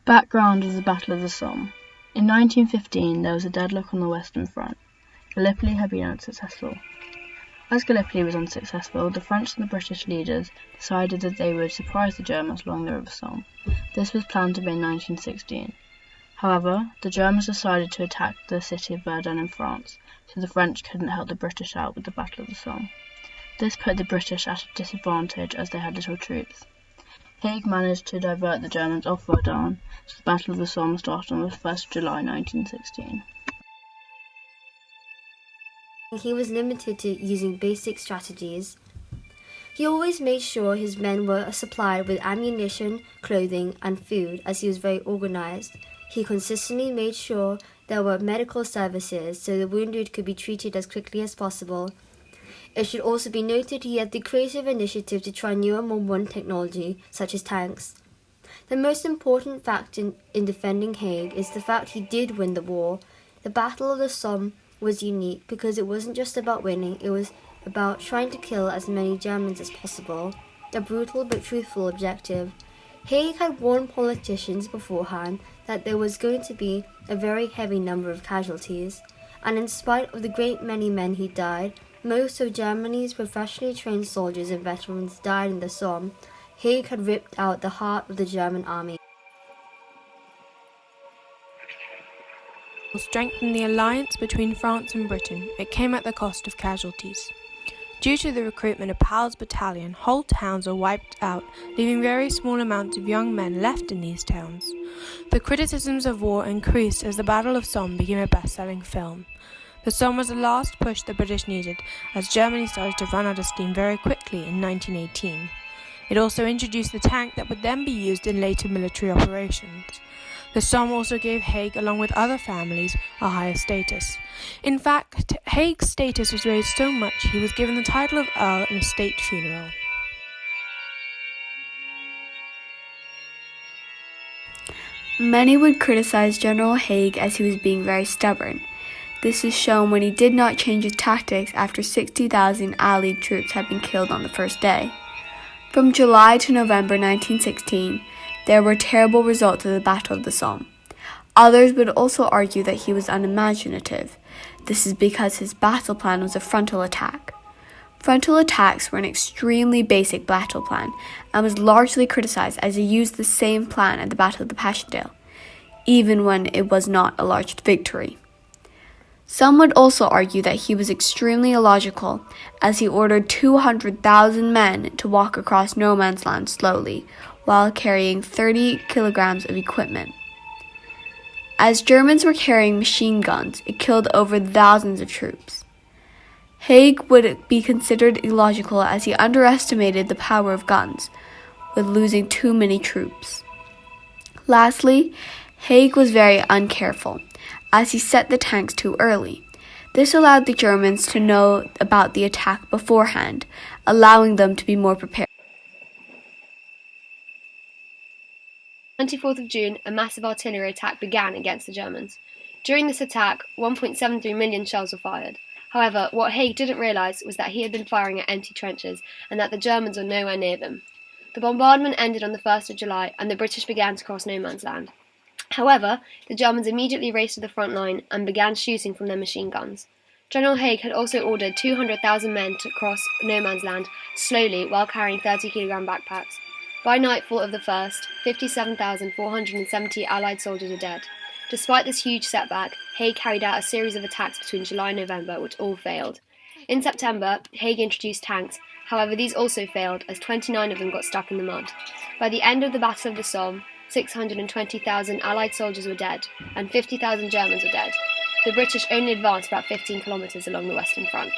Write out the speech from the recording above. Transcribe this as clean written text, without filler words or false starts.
Background of the Battle of the Somme. In 1915 there was a deadlock on the Western Front. Gallipoli had been unsuccessful. As Gallipoli was unsuccessful, the French and the British leaders decided that they would surprise the Germans along the River Somme. This was planned to be in 1916. However, the Germans decided to attack the city of Verdun in France, so the French couldn't help the British out with the Battle of the Somme. This put the British at a disadvantage as they had little troops. Haig managed to divert the Germans off Verdun, so the Battle of the Somme started on the 1st of July 1916. He was limited to using basic strategies. He always made sure his men were supplied with ammunition, clothing, and food, as he was very organized. He consistently made sure there were medical services so the wounded could be treated as quickly as possible. It should also be noted he had the creative initiative to try newer, more modern technology, such as tanks. The most important fact in defending Haig is the fact he did win the war. The Battle of the Somme was unique because it wasn't just about winning, it was about trying to kill as many Germans as possible, a brutal but truthful objective. Haig had warned politicians beforehand that there was going to be a very heavy number of casualties, and in spite of the great many men who died, most of Germany's professionally trained soldiers and veterans died in the Somme. Haig had ripped out the heart of the German army. To strengthen the alliance between France and Britain, it came at the cost of casualties. Due to the recruitment of Powell's battalion, whole towns were wiped out, leaving very small amounts of young men left in these towns. The criticisms of war increased as the Battle of Somme became a best-selling film. The Somme was the last push the British needed, as Germany started to run out of steam very quickly in 1918. It also introduced the tank that would then be used in later military operations. The Somme also gave Haig, along with other families, a higher status. In fact, Haig's status was raised so much he was given the title of Earl in a state funeral. Many would criticize General Haig as he was being very stubborn. This is shown when he did not change his tactics after 60,000 Allied troops had been killed on the first day. From July to November 1916, there were terrible results of the Battle of the Somme. Others would also argue that he was unimaginative. This is because his battle plan was a frontal attack. Frontal attacks were an extremely basic battle plan and was largely criticized as he used the same plan at the Battle of the Passchendaele, even when it was not a large victory. Some would also argue that he was extremely illogical, as he ordered 200,000 men to walk across no man's land slowly, while carrying 30 kilograms of equipment. As Germans were carrying machine guns, it killed over thousands of troops. Haig would be considered illogical as he underestimated the power of guns, with losing too many troops. Lastly, Haig was very uncareful, as he set the tanks too early. This allowed the Germans to know about the attack beforehand, allowing them to be more prepared. 24th of June, a massive artillery attack began against the Germans. During this attack, 1.73 million shells were fired. However, what Haig didn't realise was that he had been firing at empty trenches and that the Germans were nowhere near them. The bombardment ended on the 1st of July and the British began to cross no man's land. However, the Germans immediately raced to the front line and began shooting from their machine guns. General Haig had also ordered 200,000 men to cross no man's land slowly while carrying 30-kilogram backpacks. By nightfall of the 1st, 57,470 Allied soldiers were dead. Despite this huge setback, Haig carried out a series of attacks between July and November, which all failed. In September, Haig introduced tanks. However, these also failed, as 29 of them got stuck in the mud. By the end of the Battle of the Somme, 620,000 Allied soldiers were dead, and 50,000 Germans were dead. The British only advanced about 15 kilometres along the Western Front.